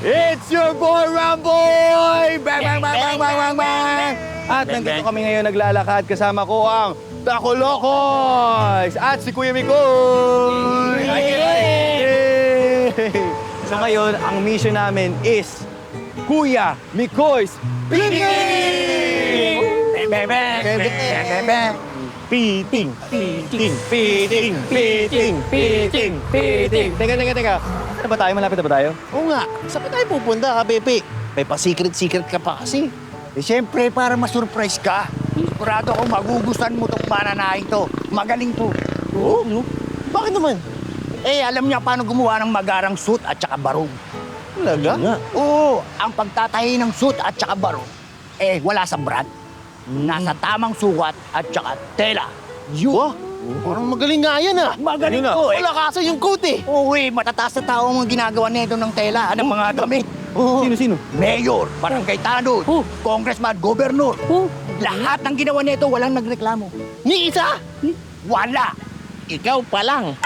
It's your boy, Ramboy! Bang, bang, bang, bang, bang, bang, bang! At nandito kami ngayon naglalakad. Kasama ko ang Taco Locos! At si Kuya Mikoy! Yay! So ngayon, ang mission namin is Kuya Mikoy's Picking! Bang, bang, bang, bang, bang! Piting, piting, piting, piting, piting, piting. Teka. Ano ba tayo? Malapit na ba tayo? Oo nga, saan pa tayo pupunta, Bepe? May pa-secret-secret ka pa kasi. Eh, siyempre, para ma-surprise ka. Sigurado akong magugustuhan mo itong mananahin to. Magaling to. Oo? Bakit naman? Eh, alam niya paano gumawa ng magarang suit at saka barong. Talaga? Oo, ang pagtatahi ng suit at saka barong, eh, wala sa brand. Nasa tamang sukat at saka tela. Yo! Parang magaling nga yan, ah. Magaling Yun na. to, eh. Wala kaso yung coat, eh. Oo, eh, matataas na tao ang ginagawa nito ng tela. Anong mga damit? Sino? Mayor, barangay tanod, congressman, gobernur. Lahat ng ginawa nito, walang nagreklamo. Ni isa! Wala. Ikaw pa lang.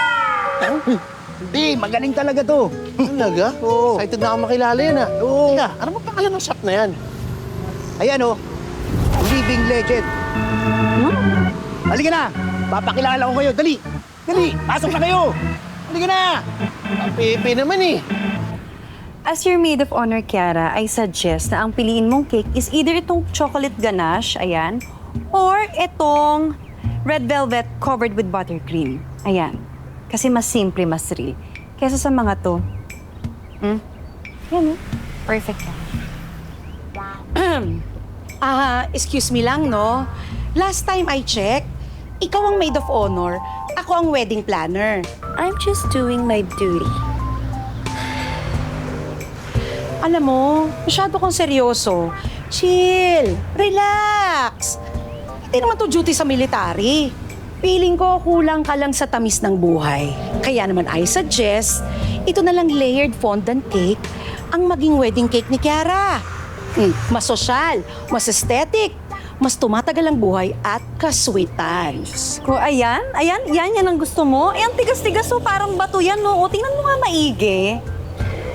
Hindi, magaling talaga to. Talaga? Oo. Excited na ako makilala yan, ah. Oo. Teka, ano ba pangalan ng shop na yan? Ayan o, living legend. Halika na, papakilala ko kayo. Dali, pasok na kayo. Halika na. Ang Pepe naman, eh. As your maid of honor, Kiara, I suggest na ang piliin mong cake is either itong chocolate ganache, ayan, or itong red velvet covered with buttercream. Ayan. Kasi mas simple, mas real. Kesa sa mga to. Yan, perfect. Excuse me lang, no? Last time I checked, ikaw ang maid of honor, ako ang wedding planner. I'm just doing my duty. Alam mo, masyado kang seryoso. Chill, relax. Hindi naman to duty sa military. Feeling ko kulang ka lang sa tamis ng buhay. Kaya naman I suggest, ito na lang layered fondant cake ang maging wedding cake ni Kiara. Mas sosyal, mas aesthetic, mas tumatagal ang buhay at kaswitan. Ko, ayan yan ang gusto mo. Ayan, tigas-tigas, so parang bato yan, no? O, tingnan mo nga maigi.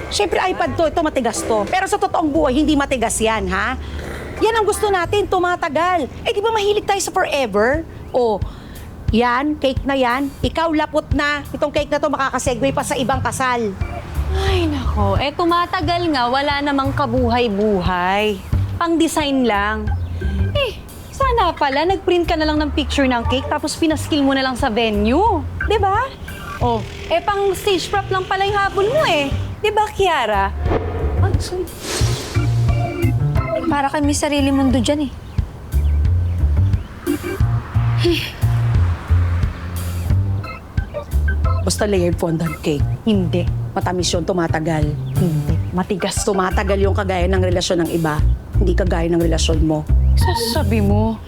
Siyempre, iPad to, ito matigas to. Pero sa totoong buhay, hindi matigas yan, ha? Yan ang gusto natin, tumatagal. Eh, di ba mahilig tayo sa forever? O, yan, cake na yan. Ikaw, lapot na. Itong cake na to makakasegue pa sa ibang kasal. Ay, nako. Eh, tumatagal nga, wala namang kabuhay-buhay. Pang-design lang. Eh, sana pala, nag-print ka na lang ng picture ng cake tapos pinaskill mo na lang sa venue. 'Di ba? Oh, eh, pang stage prop lang pala yung habol mo eh. 'Di ba, Kiara? Para kami sarili mundo dyan eh. Basta layered fondant cake. Hindi. Matamis yun, tumatagal. Hindi. Matigas. Tumatagal yung kagaya ng relasyon ng iba. Hindi kagaya ng relasyon mo. Sasabi mo.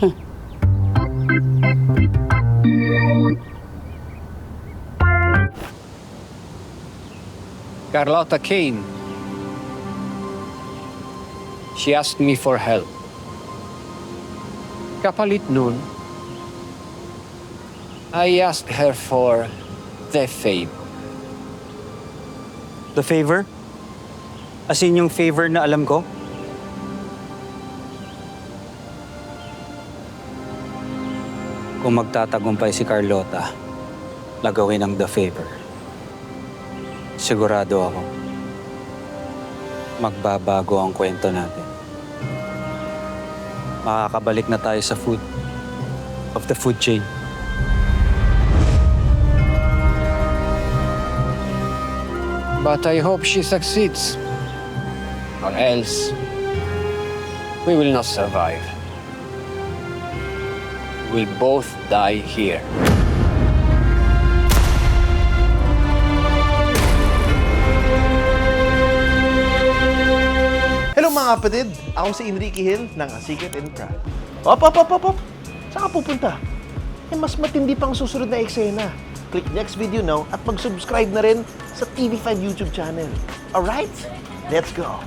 Carlotta came. She asked me for help. Kapalit nun, I asked her for the favor. The favor? As in yung favor na alam ko? Kung magtatagumpay si Carlotta, nagawin ang the favor. Sigurado ako, magbabago ang kwento natin. Makakabalik na tayo sa food of the food chain. But I hope she succeeds. Or else, we will not survive. We'll both die here. Hello mga kapatid, ako si Enrique Hill ng Asikat and Proud. Op! Saan ka pupunta? Eh, mas matindi pang susunod na eksena. Click next video now at mag-subscribe na rin sa TV5 YouTube channel. Alright? Let's go!